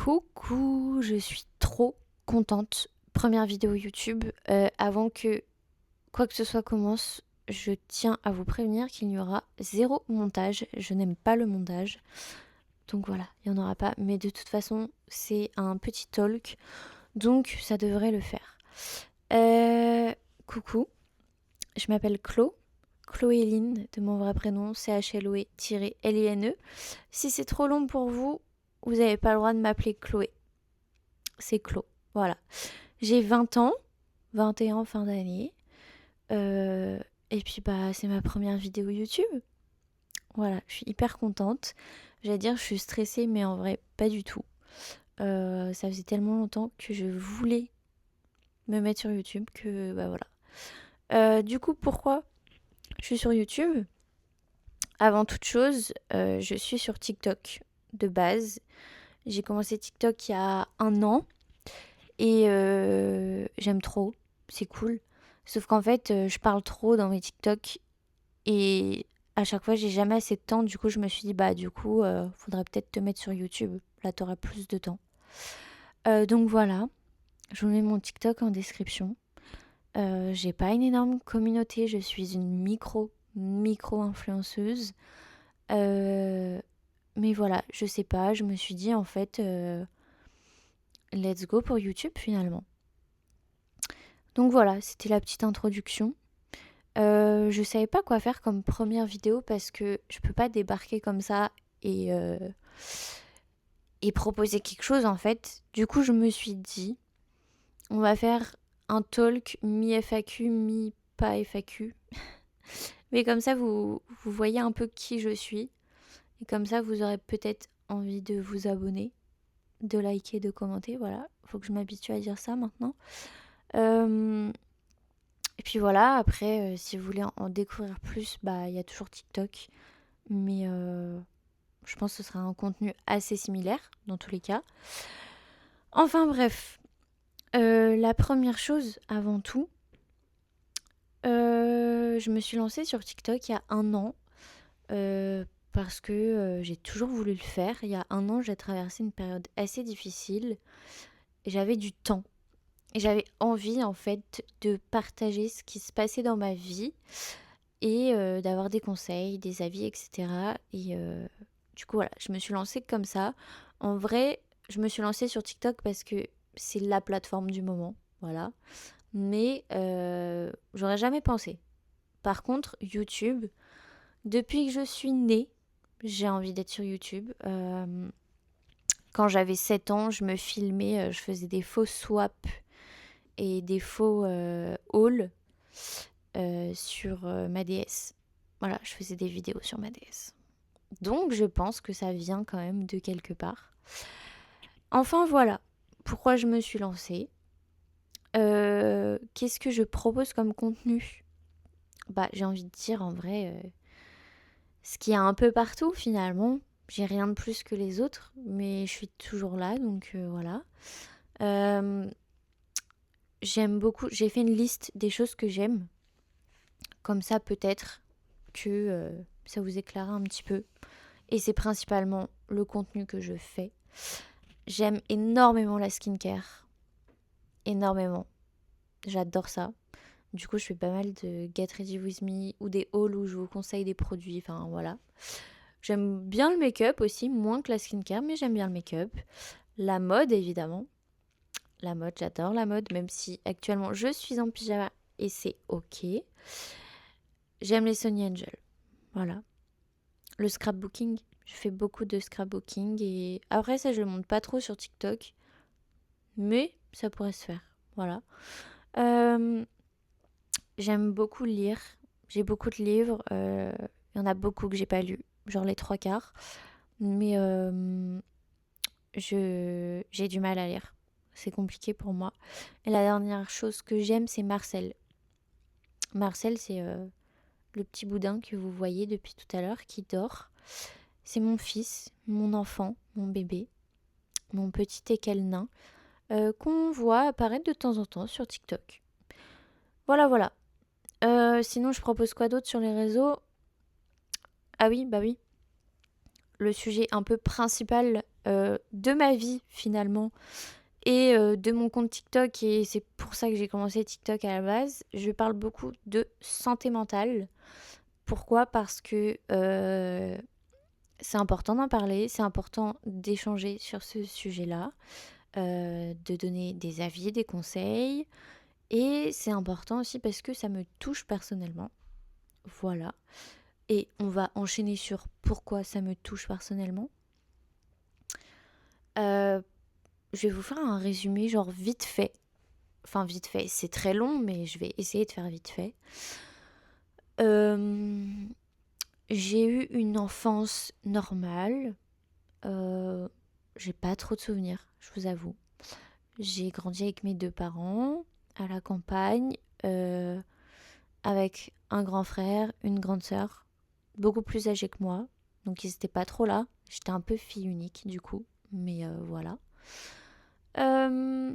Coucou, je suis trop contente. Première vidéo YouTube. Avant que quoi que ce soit commence, je tiens à vous prévenir qu'il n'y aura zéro montage. Je n'aime pas le montage. Donc voilà, il n'y en aura pas. Mais de toute façon, c'est un petit talk. Donc ça devrait le faire. Coucou, je m'appelle Chloé Line, de mon vrai prénom, CHLOE-LINE. Si c'est trop long pour vous, vous n'avez pas le droit de m'appeler Chloé. C'est Chlo. Voilà. J'ai 20 ans, 21 fin d'année. Et puis c'est ma première vidéo YouTube. Voilà, je suis hyper contente. J'allais dire je suis stressée, mais en vrai pas du tout. Ça faisait tellement longtemps que je voulais me mettre sur YouTube que voilà. Du coup, pourquoi je suis sur YouTube? Avant toute chose, je suis sur TikTok de base. J'ai commencé TikTok il y a 1 an. Et j'aime trop, c'est cool. Sauf qu'en fait, je parle trop dans mes TikTok et à chaque fois, j'ai jamais assez de temps. Du coup, je me suis dit, faudrait peut-être te mettre sur YouTube. Là, t'auras plus de temps. Donc voilà, je vous mets mon TikTok en description. J'ai pas une énorme communauté, je suis une micro-influenceuse. Mais voilà, je sais pas, je me suis dit en fait, let's go pour YouTube finalement. Donc voilà, c'était la petite introduction. Je savais pas quoi faire comme première vidéo parce que je peux pas débarquer comme ça et, euh, et proposer quelque chose en fait. Du coup, je me suis dit, on va faire un talk mi-FAQ, mi-pas FAQ. Mais comme ça, vous voyez un peu qui je suis. Et comme ça, vous aurez peut-être envie de vous abonner, de liker, de commenter. Voilà, faut que je m'habitue à dire ça maintenant. Et puis voilà, après, si vous voulez en découvrir plus, il y a toujours TikTok. Mais je pense que ce sera un contenu assez similaire, dans tous les cas. Enfin bref, la première chose, avant tout, je me suis lancée sur TikTok il y a 1 an. Parce que j'ai toujours voulu le faire. Il y a 1 an, j'ai traversé une période assez difficile. Et j'avais du temps. Et j'avais envie, en fait, de partager ce qui se passait dans ma vie et d'avoir des conseils, des avis, etc. Et du coup, voilà, je me suis lancée comme ça. En vrai, je me suis lancée sur TikTok parce que c'est la plateforme du moment, voilà. Mais j'aurais jamais pensé. Par contre, YouTube, depuis que je suis née, j'ai envie d'être sur YouTube. Quand j'avais 7 ans, je me filmais, je faisais des faux swaps et des faux hauls sur ma DS. Voilà, je faisais des vidéos sur ma DS. Donc je pense que ça vient quand même de quelque part. Enfin voilà, pourquoi je me suis lancée. Qu'est-ce que je propose comme contenu? J'ai envie de dire en vrai, ce qu'il y a un peu partout finalement. J'ai rien de plus que les autres, mais je suis toujours là, donc voilà. J'aime beaucoup, j'ai fait une liste des choses que j'aime. Comme ça peut-être que ça vous éclairera un petit peu. Et c'est principalement le contenu que je fais. J'aime énormément la skincare. Énormément. J'adore ça. Du coup, je fais pas mal de Get Ready With Me ou des hauls où je vous conseille des produits. Enfin, voilà. J'aime bien le make-up aussi, moins que la skincare, mais j'aime bien le make-up. La mode, évidemment. La mode, j'adore la mode, même si actuellement je suis en pyjama et c'est ok. J'aime les Sony Angel. Voilà. Le scrapbooking. Je fais beaucoup de scrapbooking et après ça, je le montre pas trop sur TikTok. Mais ça pourrait se faire. Voilà. J'aime beaucoup lire. J'ai beaucoup de livres. Il y en a beaucoup que j'ai pas lus. Genre les 3/4. Mais j'ai du mal à lire. C'est compliqué pour moi. Et la dernière chose que j'aime, c'est Marcel. Marcel, c'est le petit boudin que vous voyez depuis tout à l'heure qui dort. C'est mon fils, mon enfant, mon bébé, mon petit équel nain, qu'on voit apparaître de temps en temps sur TikTok. Voilà, voilà. Sinon, je propose quoi d'autre sur les réseaux? Ah oui, bah oui. Le sujet un peu principal de ma vie finalement et de mon compte TikTok, et c'est pour ça que j'ai commencé TikTok à la base. Je parle beaucoup de santé mentale. Pourquoi? Parce que c'est important d'en parler, c'est important d'échanger sur ce sujet-là, de donner des avis, des conseils. Et c'est important aussi parce que ça me touche personnellement. Voilà. Et on va enchaîner sur pourquoi ça me touche personnellement. Euh, je vais vous faire un résumé genre vite fait. Enfin vite fait, c'est très long mais je vais essayer de faire vite fait. Euh, j'ai eu une enfance normale. Euh, j'ai pas trop de souvenirs, je vous avoue. J'ai grandi avec mes 2 parents à la campagne, avec un grand frère, une grande sœur, beaucoup plus âgés que moi. Donc ils étaient pas trop là. J'étais un peu fille unique du coup, mais voilà. Euh,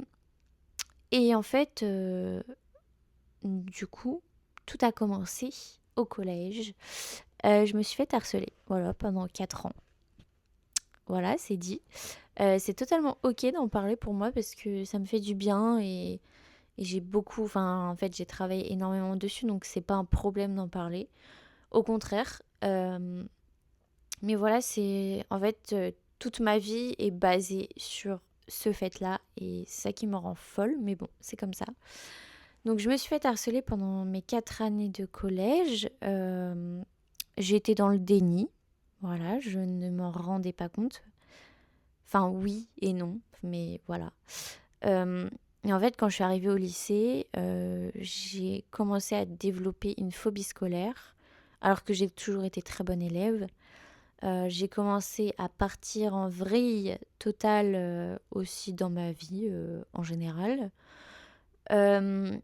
et en fait, du coup, tout a commencé au collège. Je me suis fait harceler, voilà, pendant 4 ans. Voilà, c'est dit. C'est totalement ok d'en parler pour moi parce que ça me fait du bien et j'ai beaucoup, enfin en fait j'ai travaillé énormément dessus donc c'est pas un problème d'en parler. Au contraire. Mais voilà, c'est en fait toute ma vie est basée sur ce fait-là et c'est ça qui me rend folle, mais bon, c'est comme ça. Donc je me suis fait harceler pendant mes 4 années de collège. J'ai été dans le déni. Voilà, je ne m'en rendais pas compte. Enfin oui et non, mais voilà. Et en fait, quand je suis arrivée au lycée, j'ai commencé à développer une phobie scolaire, alors que j'ai toujours été très bonne élève. J'ai commencé à partir en vrille totale aussi dans ma vie en général. Euh,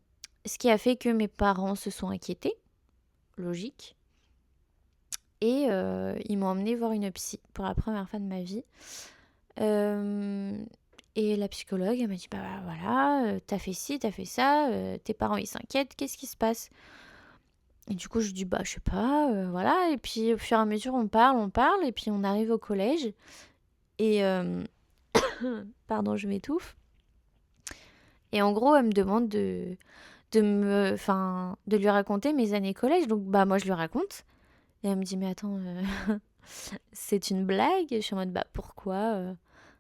Ce qui a fait que mes parents se sont inquiétés, logique. Et ils m'ont emmené voir une psy pour la première fois de ma vie. Euh, et la psychologue, elle m'a dit, bah voilà, t'as fait ci, t'as fait ça, tes parents ils s'inquiètent, qu'est-ce qui se passe? Et du coup, je dis, bah je sais pas, voilà. Et puis au fur et à mesure, on parle, et puis on arrive au collège. Et, pardon, je m'étouffe. Et en gros, elle me demande de lui raconter mes années collège. Donc, bah moi, je lui raconte. Et elle me dit, mais attends, c'est une blague? Je suis en mode, bah pourquoi? Elle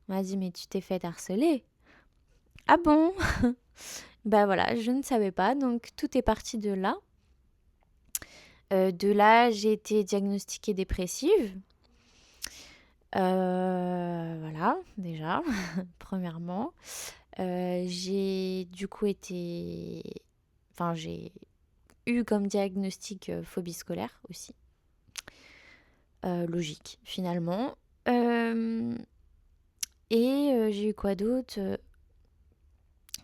m'a dit, mais tu t'es fait harceler. Ah bon? Bah voilà, je ne savais pas. Donc tout est parti de là. De là, j'ai été diagnostiquée dépressive. Voilà, déjà, premièrement. J'ai du coup été... Enfin, j'ai eu comme diagnostic phobie scolaire aussi. Logique, finalement. Euh, et j'ai eu quoi d'autre?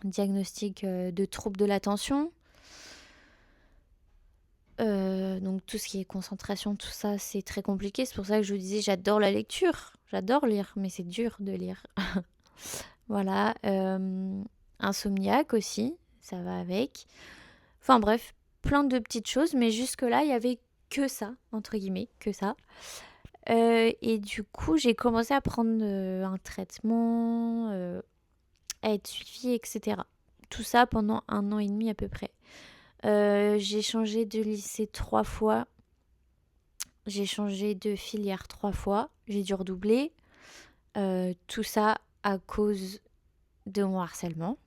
Diagnostic de troubles de l'attention. Donc tout ce qui est concentration, tout ça, c'est très compliqué. C'est pour ça que je vous disais, j'adore la lecture. J'adore lire, mais c'est dur de lire. Voilà. Insomniaque aussi, ça va avec. Enfin bref, plein de petites choses, mais jusque-là, il y avait que ça, entre guillemets, que ça. Et du coup, j'ai commencé à prendre un traitement, à être suivie, etc. Tout ça pendant 1 an et demi à peu près. J'ai changé de lycée 3 fois. J'ai changé de filière 3 fois. J'ai dû redoubler. Tout ça à cause de mon harcèlement.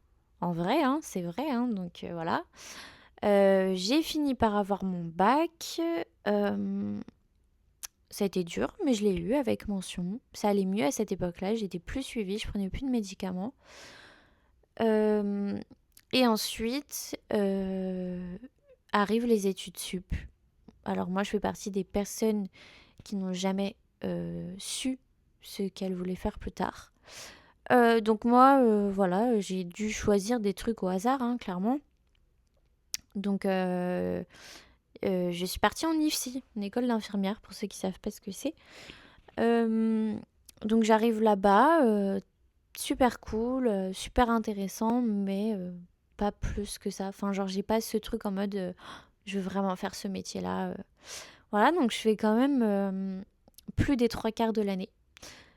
En vrai, hein, c'est vrai. Hein, donc voilà. J'ai fini par avoir mon bac. Ça a été dur, mais je l'ai eu avec mention. Ça allait mieux à cette époque-là. J'étais plus suivie. Je prenais plus de médicaments. Et ensuite, arrivent les études sup. Alors moi, je fais partie des personnes qui n'ont jamais su ce qu'elles voulaient faire plus tard. Donc moi, voilà, j'ai dû choisir des trucs au hasard, hein, clairement. Donc je suis partie en IFSI, une école d'infirmière, pour ceux qui savent pas ce que c'est. Donc j'arrive là-bas, super cool, super intéressant, mais pas plus que ça. Enfin, genre, j'ai pas ce truc en mode je veux vraiment faire ce métier-là. Voilà, donc je fais quand même plus des 3 quarts de l'année.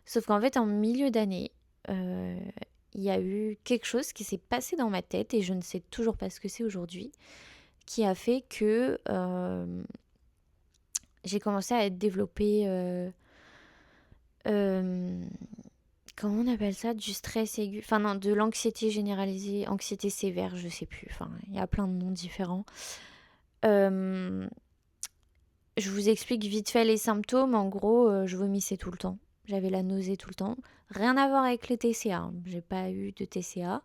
Sauf qu'en fait, en milieu d'année, il y a eu quelque chose qui s'est passé dans ma tête et je ne sais toujours pas ce que c'est aujourd'hui, qui a fait que j'ai commencé à développer, euh, comment on appelle ça, du stress aigu, enfin non, de l'anxiété généralisée, anxiété sévère, je sais plus, enfin il y a plein de noms différents. Euh, je vous explique vite fait les symptômes. En gros, je vomissais tout le temps. J'avais la nausée tout le temps. Rien à voir avec les TCA, hein. J'ai pas eu de TCA.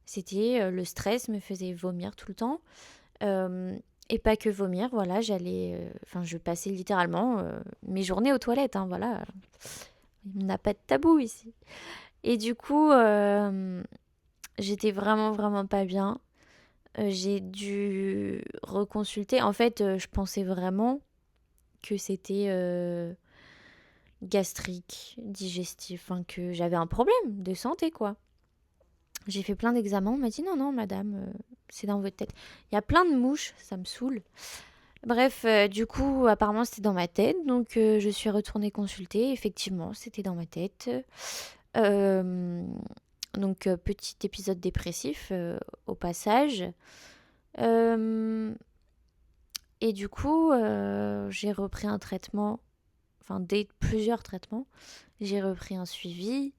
C'était le stress me faisait vomir tout le temps. Euh, et pas que vomir, voilà, enfin, je passais littéralement mes journées aux toilettes, hein, voilà. On n'a pas de tabou ici. Et du coup, j'étais vraiment, vraiment pas bien. J'ai dû reconsulter. En fait, je pensais vraiment que c'était gastrique, digestif, enfin que j'avais un problème de santé, quoi. J'ai fait plein d'examens, on m'a dit non, non, madame, c'est dans votre tête. Il y a plein de mouches, ça me saoule. Bref, du coup, apparemment, c'était dans ma tête, donc je suis retournée consulter. Effectivement, c'était dans ma tête. Euh, donc, petit épisode dépressif au passage. Euh, et du coup, j'ai repris un traitement, enfin, plusieurs traitements. J'ai repris un suivi,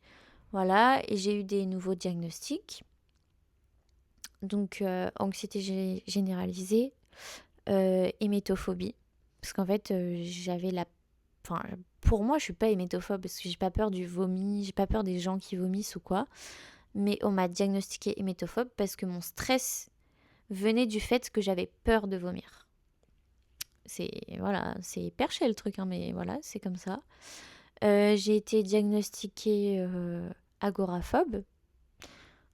voilà, et j'ai eu des nouveaux diagnostics. Donc, anxiété généralisée, hémétophobie. Parce qu'en fait, j'avais la... Enfin, pour moi, je suis pas hémétophobe parce que j'ai pas peur du vomi, j'ai pas peur des gens qui vomissent ou quoi. Mais on m'a diagnostiqué hémétophobe parce que mon stress venait du fait que j'avais peur de vomir. Voilà, c'est perché le truc, hein, mais voilà, c'est comme ça. J'ai été diagnostiquée agoraphobe.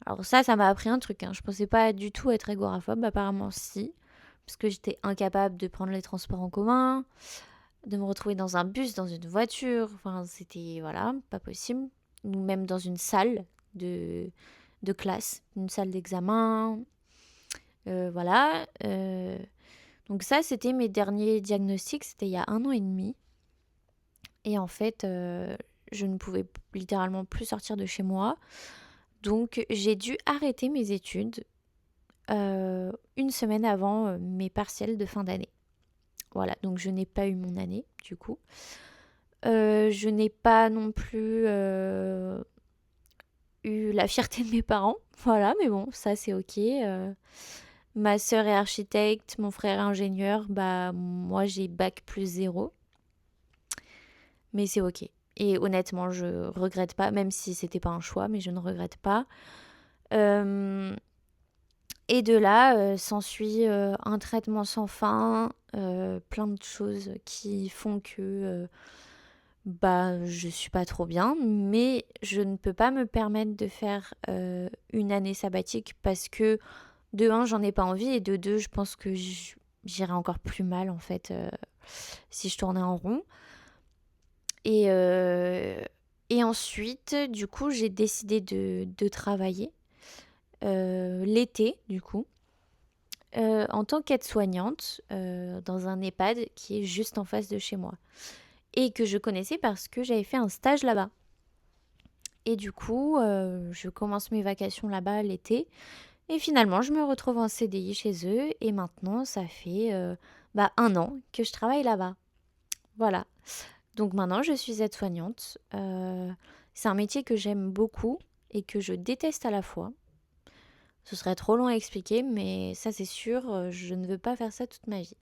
Alors ça m'a appris un truc, hein. Je pensais pas du tout être agoraphobe, apparemment si. Parce que j'étais incapable de prendre les transports en commun, de me retrouver dans un bus, dans une voiture. Enfin, c'était, voilà, pas possible. Ou même dans une salle de, de classe, une salle d'examen. Voilà. Donc ça, c'était mes derniers diagnostics. C'était il y a 1 an et demi. Et en fait, je ne pouvais littéralement plus sortir de chez moi. Donc j'ai dû arrêter mes études une semaine avant mes partiels de fin d'année. Voilà, donc je n'ai pas eu mon année du coup. Je n'ai pas non plus eu la fierté de mes parents. Voilà, mais bon, ça c'est ok. Ma sœur est architecte, mon frère est ingénieur. Bah moi j'ai bac plus 0. Mais c'est ok. Et honnêtement, je regrette pas, même si c'était pas un choix, mais je ne regrette pas. Et de là, s'ensuit un traitement sans fin, plein de choses qui font que bah, je suis pas trop bien, mais je ne peux pas me permettre de faire une année sabbatique parce que de un, j'en ai pas envie et de deux, je pense que j'irais encore plus mal en fait si je tournais en rond. Et, et ensuite, du coup, j'ai décidé de travailler l'été, du coup, en tant qu'aide-soignante dans un EHPAD qui est juste en face de chez moi. Et que je connaissais parce que j'avais fait un stage là-bas. Et du coup, je commence mes vacations là-bas l'été. Et finalement, je me retrouve en CDI chez eux. Et maintenant, ça fait 1 an que je travaille là-bas. Voilà. Donc maintenant, je suis aide-soignante. C'est un métier que j'aime beaucoup et que je déteste à la fois. Ce serait trop long à expliquer, mais ça c'est sûr, je ne veux pas faire ça toute ma vie.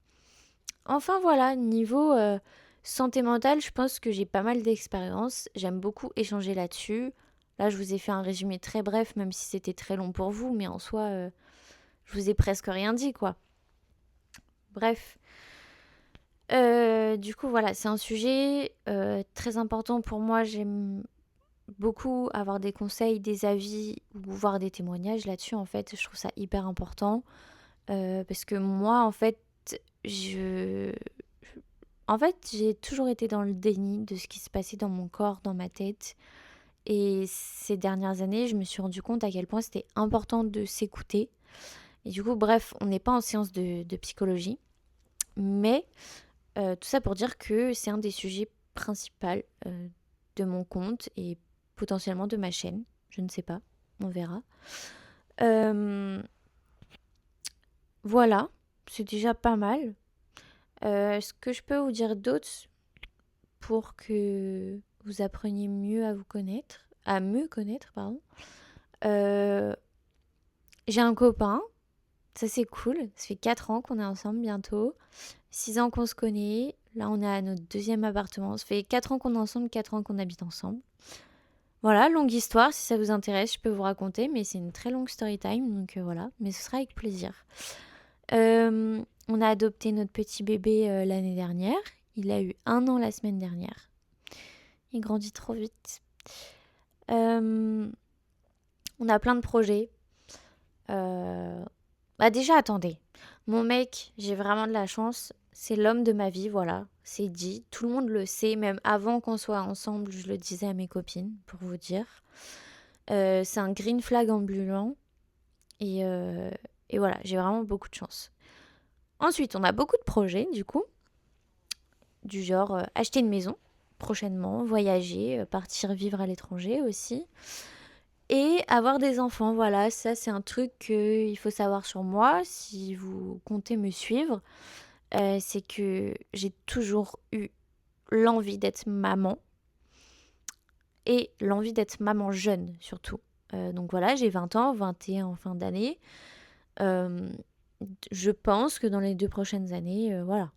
Enfin voilà, niveau santé mentale, je pense que j'ai pas mal d'expérience. J'aime beaucoup échanger là-dessus. Là, je vous ai fait un résumé très bref, même si c'était très long pour vous, mais en soi, je vous ai presque rien dit, quoi. Bref. Du coup, voilà, c'est un sujet très important pour moi. J'aime beaucoup avoir des conseils, des avis ou voir des témoignages là-dessus. En fait, je trouve ça hyper important parce que moi, en fait, je... En fait, j'ai toujours été dans le déni de ce qui se passait dans mon corps, dans ma tête. Et ces dernières années, je me suis rendu compte à quel point c'était important de s'écouter. Et du coup, bref, on n'est pas en séance de psychologie. Mais tout ça pour dire que c'est un des sujets principaux de mon compte et potentiellement de ma chaîne. Je ne sais pas, on verra. Voilà, c'est déjà pas mal. Ce que je peux vous dire d'autre pour que vous appreniez mieux à vous connaître, à me connaître, pardon. J'ai un copain, ça c'est cool, ça fait 4 ans qu'on est ensemble bientôt, 6 ans qu'on se connaît, là on est à notre deuxième appartement, ça fait 4 ans qu'on est ensemble, 4 ans qu'on habite ensemble. Voilà, longue histoire, si ça vous intéresse, je peux vous raconter, mais c'est une très longue story time, donc voilà, mais ce sera avec plaisir. On a adopté notre petit bébé l'année dernière, il a eu 1 an la semaine dernière. Il grandit trop vite. On a plein de projets. Déjà, attendez. Mon mec, j'ai vraiment de la chance. C'est l'homme de ma vie, voilà. C'est dit. Tout le monde le sait. Même avant qu'on soit ensemble, je le disais à mes copines, pour vous dire. C'est un green flag ambulant. Et voilà, j'ai vraiment beaucoup de chance. Ensuite, on a beaucoup de projets, du coup. Du genre acheter une maison prochainement, voyager, partir vivre à l'étranger aussi. Et avoir des enfants, voilà, ça c'est un truc qu'il faut savoir sur moi, si vous comptez me suivre, c'est que j'ai toujours eu l'envie d'être maman, et l'envie d'être maman jeune surtout. Donc voilà, j'ai 20 ans, 21 en fin d'année. Je pense que dans les 2 prochaines années, voilà.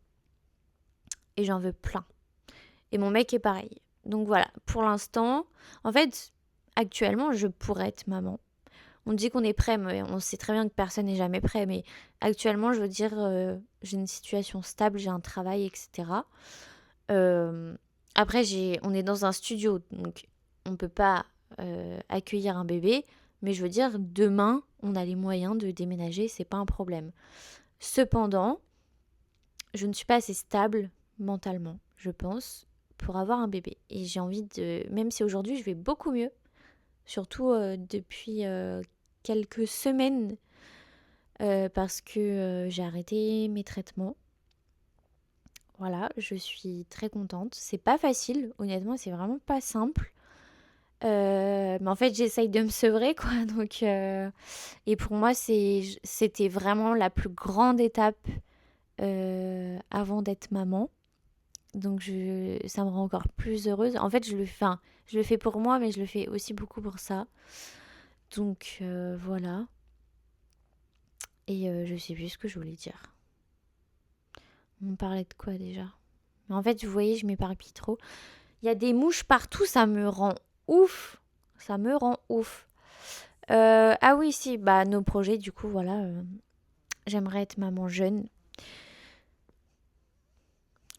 Et j'en veux plein. Et mon mec est pareil. Donc voilà, pour l'instant, en fait, actuellement, je pourrais être maman. On dit qu'on est prêt, mais on sait très bien que personne n'est jamais prêt. Mais actuellement, je veux dire, j'ai une situation stable, j'ai un travail, etc. Après, on est dans un studio, donc on ne peut pas accueillir un bébé. Mais je veux dire, demain, on a les moyens de déménager, c'est pas un problème. Cependant, je ne suis pas assez stable mentalement, je pense, pour avoir un bébé. Et j'ai envie de... Même si aujourd'hui, je vais beaucoup mieux, surtout depuis quelques semaines, parce que j'ai arrêté mes traitements. Voilà, je suis très contente. C'est pas facile, honnêtement, c'est vraiment pas simple. Mais en fait, j'essaye de me sevrer, quoi. Donc, et pour moi, c'était vraiment la plus grande étape avant d'être maman. Donc, ça me rend encore plus heureuse. En fait, je le fais pour moi, mais je le fais aussi beaucoup pour ça. Donc, voilà. Et je sais plus ce que je voulais dire. On parlait de quoi déjà? Mais en fait, vous voyez, je m'éparpille trop. Il y a des mouches partout, ça me rend ouf. Ça me rend ouf. Ah oui, si, bah nos projets, du coup, voilà. J'aimerais être maman jeune.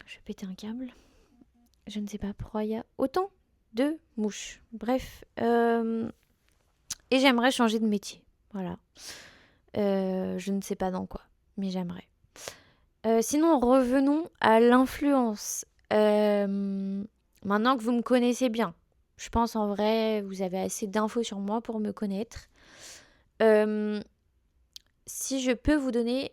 Je vais péter un câble. Je ne sais pas pourquoi il y a autant de mouches. Bref. Et j'aimerais changer de métier. Voilà. Je ne sais pas dans quoi, mais j'aimerais. Sinon, revenons à l'influence. Maintenant que vous me connaissez bien, je pense en vrai, vous avez assez d'infos sur moi pour me connaître. Si je peux vous donner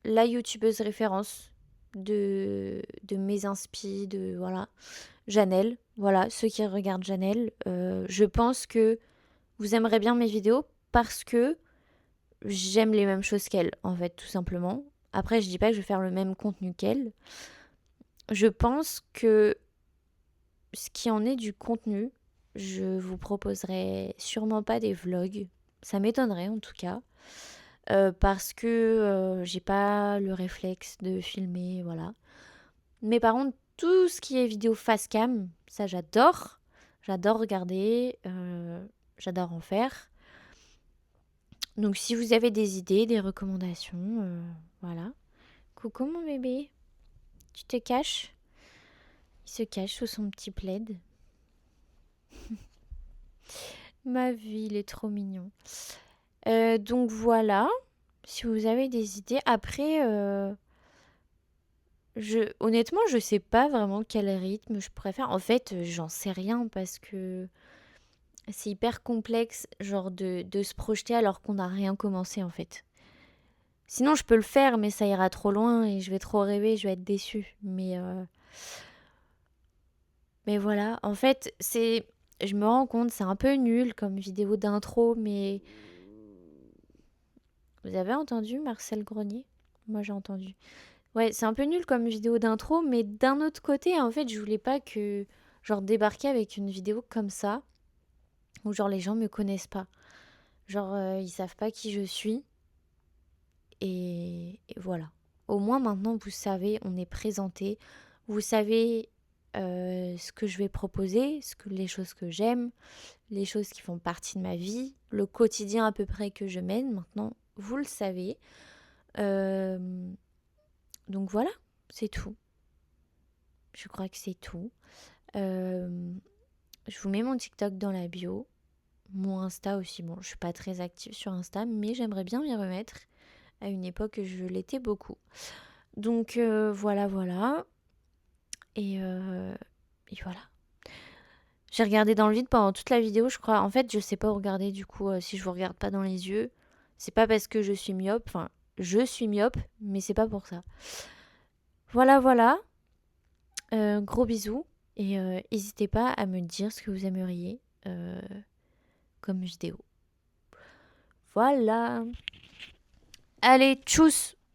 la youtubeuse référence de mes inspi, de voilà, Janelle. Voilà, ceux qui regardent Janelle, je pense que vous aimerez bien mes vidéos parce que j'aime les mêmes choses qu'elle, en fait, tout simplement. Après, je dis pas que je vais faire le même contenu qu'elle. Je pense que ce qui en est du contenu, je vous proposerai sûrement pas des vlogs. Ça m'étonnerait en tout cas. Parce que j'ai pas le réflexe de filmer, voilà. Mais par contre, tout ce qui est vidéo face cam, ça j'adore. J'adore regarder, j'adore en faire. Donc si vous avez des idées, des recommandations, voilà. Coucou mon bébé, tu te caches? Il se cache sous son petit plaid. Ma vie, il est trop mignon. Donc voilà, si vous avez des idées. Après, honnêtement, je sais pas vraiment quel rythme je pourrais faire. En fait, j'en sais rien parce que c'est hyper complexe, genre de se projeter alors qu'on n'a rien commencé en fait. Sinon, je peux le faire, mais ça ira trop loin et je vais trop rêver, je vais être déçue. Mais Mais voilà, en fait, je me rends compte, c'est un peu nul comme vidéo d'intro, mais vous avez entendu Marcel Grenier? Moi j'ai entendu. Ouais, c'est un peu nul comme vidéo d'intro, mais d'un autre côté, en fait, je voulais pas que, genre, débarquer avec une vidéo comme ça, où genre les gens me connaissent pas. Genre, ils savent pas qui je suis, et voilà. Au moins maintenant, vous savez, on est présenté, vous savez ce que je vais proposer, les choses que j'aime, les choses qui font partie de ma vie, le quotidien à peu près que je mène. Maintenant, vous le savez. Euh, donc voilà, c'est tout. Je crois que c'est tout. Euh, je vous mets mon TikTok dans la bio. Mon Insta aussi. Bon, je suis pas très active sur Insta, mais j'aimerais bien m'y remettre. À une époque, je l'étais beaucoup. Donc voilà, voilà. Et, euh, et voilà. J'ai regardé dans le vide pendant toute la vidéo, je crois. En fait, je sais pas où regarder du coup si je vous regarde pas dans les yeux. C'est pas parce que je suis myope. Enfin, je suis myope, mais c'est pas pour ça. Voilà, voilà. Gros bisous. Et n'hésitez pas à me dire ce que vous aimeriez comme vidéo. Voilà. Allez, tchuss!